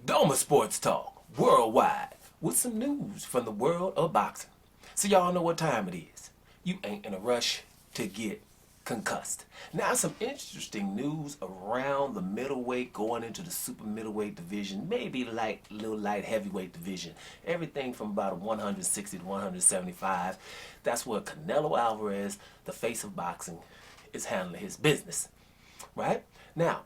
Doma Sports Talk worldwide with some news from the world of boxing. So y'all know what time it is. You ain't in a rush to get concussed. Now some interesting news around the middleweight going into the super middleweight division, maybe light, little light heavyweight division. Everything from about 160 to 175. That's where Canelo Alvarez, the face of boxing, is handling his business. Right? Now,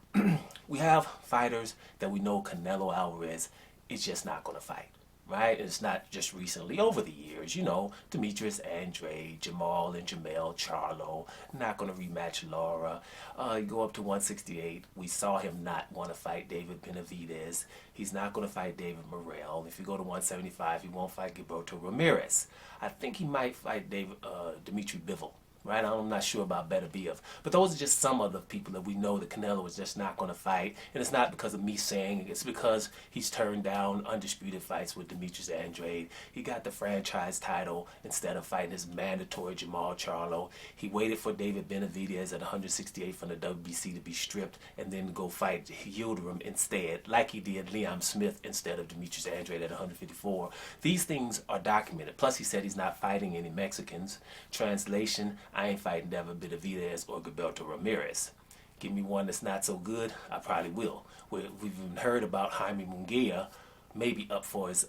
we have fighters that we know Canelo Alvarez is just not going to fight. Right? It's not just recently, over the years, you know, Demetrius Andrade, Jamal and Jamel Charlo, not going to rematch Laura. You go up to 168, we saw him not want to fight David Benavidez. He's not going to fight David Morrell. If you go to 175, he won't fight Gilberto Ramirez. I think he might fight Dimitri Bivol. Right? I'm not sure about Banavidez. But those are just some of the people that we know that Canelo is just not going to fight. And it's not because of me saying it. It's because he's turned down undisputed fights with Demetrius Andrade. He got the franchise title instead of fighting his mandatory Jamal Charlo. He waited for David Benavidez at 168 from the WBC to be stripped and then go fight Yildirim instead, like he did Liam Smith instead of Demetrius Andrade at 154. These things are documented. Plus, he said he's not fighting any Mexicans. Translation, I ain't fighting David Benavidez or Gilberto Ramirez. Give me one that's not so good, I probably will. We've even heard about Jaime Munguia maybe up for his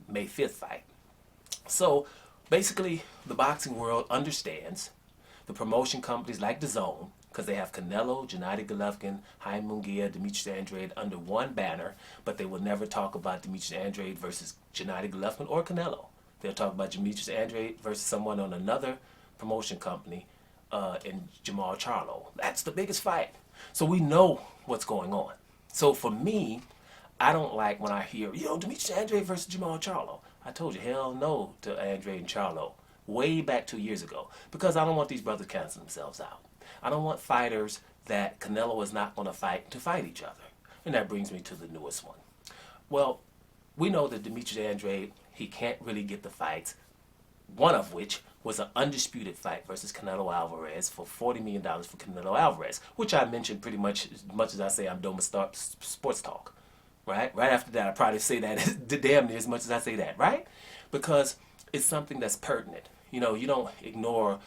May 5th fight. So basically, the boxing world understands the promotion companies like DAZN, because they have Canelo, Gennady Golovkin, Jaime Munguia, Demetrius Andrade under one banner, but they will never talk about Demetrius Andrade versus Gennady Golovkin or Canelo. They'll talk about Demetrius Andrade versus someone on another promotion company in Jamal Charlo. That's the biggest fight. So we know what's going on. So for me, I don't like when I hear, Demetrius Andrade versus Jamal Charlo. I told you, hell no to Andrade and Charlo way back 2 years ago, because I don't want these brothers canceling themselves out. I don't want fighters that Canelo is not going to fight each other. And that brings me to the newest one. Well, we know that Demetrius Andrade, he can't really get the fights, one of which was an undisputed fight versus Canelo Alvarez for $40 million for Canelo Alvarez, which I mentioned pretty much as I say I'm Doma Sports Talk. Right? Right after that, I probably say that damn near as much as I say that, right? Because it's something that's pertinent. You don't ignore,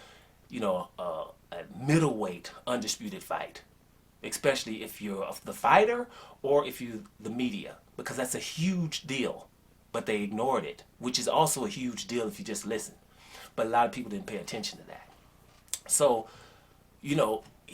a middleweight undisputed fight, especially if you're the fighter or if you're the media, because that's a huge deal. But they ignored it, which is also a huge deal if you just listen. But a lot of people didn't pay attention to that. So, he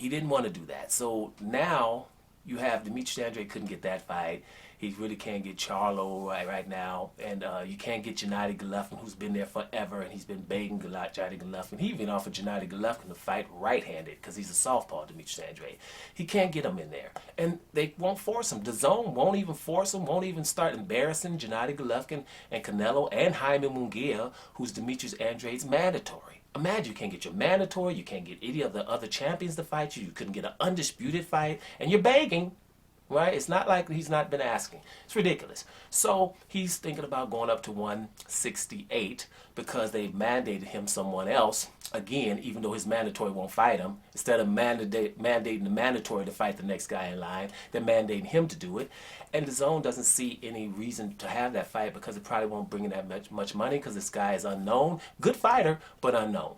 didn't want to do that. So now you have Demetrius Andrade couldn't get that fight. He really can't get Charlo right now. And you can't get Gennady Golovkin, who's been there forever, and he's been begging Gennady Golovkin. He even offered Gennady Golovkin to fight right-handed because he's a southpaw, Demetrius Andrade. He can't get him in there. And they won't force him. DAZN won't even force him, won't even start embarrassing Gennady Golovkin and Canelo and Jaime Munguia, who's Demetrius Andrade's mandatory. Imagine you can't get your mandatory, you can't get any of the other champions to fight you, you couldn't get an undisputed fight, and you're begging. Right? It's not like he's not been asking. It's ridiculous. So he's thinking about going up to 168 because they've mandated him someone else. Again, even though his mandatory won't fight him, instead of mandating the mandatory to fight the next guy in line, they're mandating him to do it. And DAZN doesn't see any reason to have that fight because it probably won't bring in that much money because this guy is unknown. Good fighter, but unknown.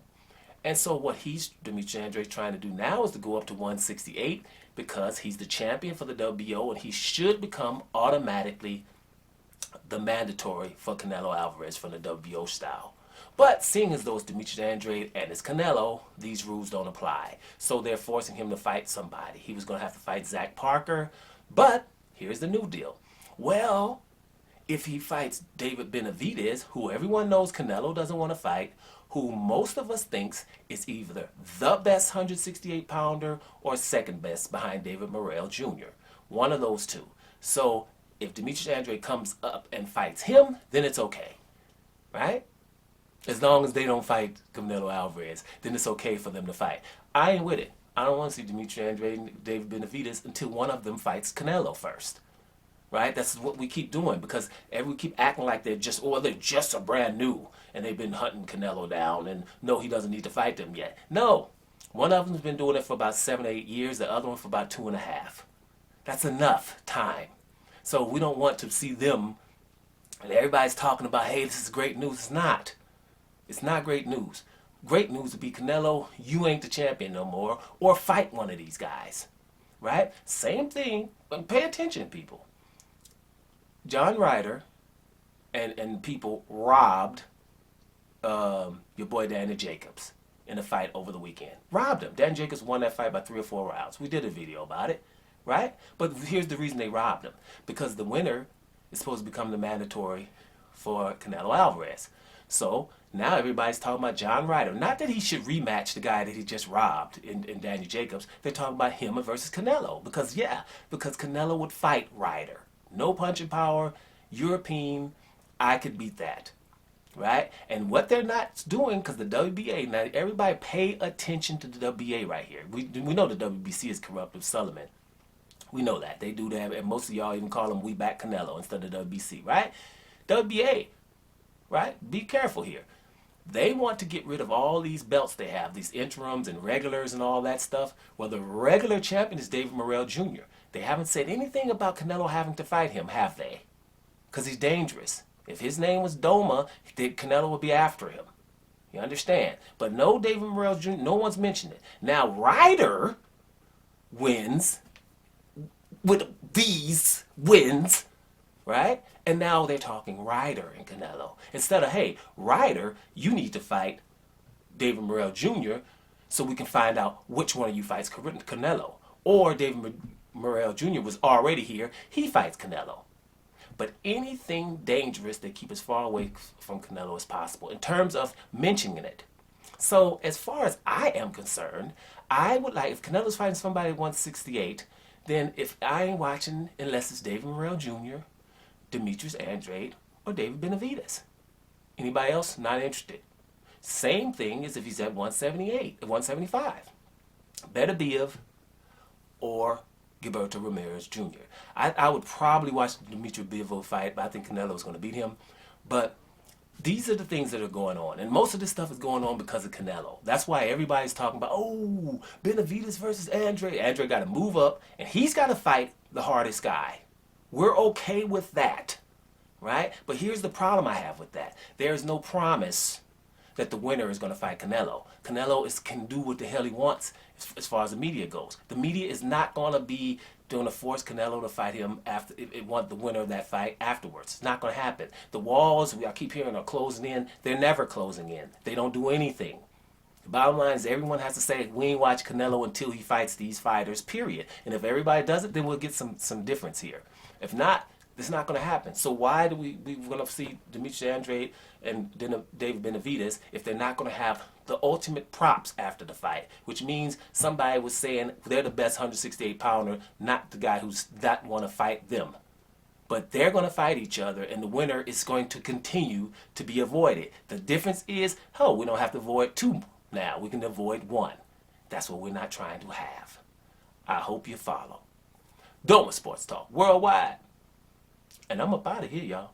And so what Demetrius Andrade trying to do now is to go up to 168 because he's the champion for the WBO and he should become automatically the mandatory for Canelo Alvarez from the WBO style. But seeing as though it's Demetrius Andrade and it's Canelo, these rules don't apply. So they're forcing him to fight somebody. He was going to have to fight Zach Parker, but here's the new deal. Well, if he fights David Benavidez, who everyone knows Canelo doesn't want to fight, who most of us thinks is either the best 168-pounder or second best behind David Morrell Jr. One of those two. So if Demetrius Andrade comes up and fights him, then it's okay. Right? As long as they don't fight Canelo Alvarez, then it's okay for them to fight. I ain't with it. I don't want to see Demetrius Andrade and David Benavidez until one of them fights Canelo first. Right? That's what we keep doing because we keep acting like they're just a brand new and they've been hunting Canelo down and no, he doesn't need to fight them yet. No. One of them's been doing it for about 7 or 8 years, the other one for about 2.5. That's enough time So we don't want to see them, and everybody's talking about, hey, this is great news. It's not. It's not great news. Great news would be, Canelo, you ain't the champion no more, or fight one of these guys, right? Same thing, but pay attention, people. John Ryder and people robbed your boy Danny Jacobs in a fight over the weekend. Robbed him. Dan Jacobs won that fight by 3 or 4 rounds. We did a video about it, right? But here's the reason they robbed him. Because the winner is supposed to become the mandatory for Canelo Alvarez. So now everybody's talking about John Ryder. Not that he should rematch the guy that he just robbed in Danny Jacobs. They're talking about him versus Canelo. Because Canelo would fight Ryder. No punching power, European, I could beat that. Right? And what they're not doing, because the WBA, now everybody pay attention to the WBA right here. We know the WBC is corrupt with Sullivan. We know that. They do that, and most of y'all even call them We Back Canelo instead of WBC, right? WBA, right? Be careful here. They want to get rid of all these belts they have, these interims and regulars and all that stuff. Well, the regular champion is David Morrell Jr. They haven't said anything about Canelo having to fight him, have they? Because he's dangerous. If his name was Doma, Canelo would be after him. You understand? But no David Morrell Jr., no one's mentioned it. Now, Ryder wins with these wins, right? And now they're talking Ryder and Canelo. Instead of, hey, Ryder, you need to fight David Morrell Jr. so we can find out which one of you fights Canelo. Or David Morrell Jr. was already here, he fights Canelo. But anything dangerous they keep as far away from Canelo as possible in terms of mentioning it. So as far as I am concerned, I would like, if Canelo's fighting somebody at 168, then if I ain't watching unless it's David Morrell Jr., Demetrius Andrade, or David Benavidez. Anybody else? Not interested. Same thing as if he's at 178, at 175. Banavidez or Gilberto Ramirez Jr. I would probably watch the Demetrius Bivol fight, but I think Canelo's going to beat him. But these are the things that are going on. And most of this stuff is going on because of Canelo. That's why everybody's talking about, oh, Banavidez versus Andrade. Andrade got to move up, and he's got to fight the hardest guy. We're okay with that, right? But here's the problem I have with that. There's no promise that the winner is going to fight Canelo. Canelo can do what the hell he wants as far as the media goes. The media is not going to be going to force Canelo to fight him after it want the winner of that fight afterwards. It's not going to happen. The walls, I keep hearing, are closing in. They're never closing in. They don't do anything. The bottom line is everyone has to say, we ain't watch Canelo until he fights these fighters, period. And if everybody does it, then we'll get some difference here. If not, it's not going to happen. So why do we're going to see Demetrius Andrade and David Benavidez if they're not going to have the ultimate props after the fight? Which means somebody was saying they're the best 168-pounder, not the guy who's not want to fight them. But they're going to fight each other, and the winner is going to continue to be avoided. The difference is, we don't have to avoid 2 now. We can avoid 1. That's what we're not trying to have. I hope you follow. Doma Sports Talk Worldwide. And I'm up out of here, y'all.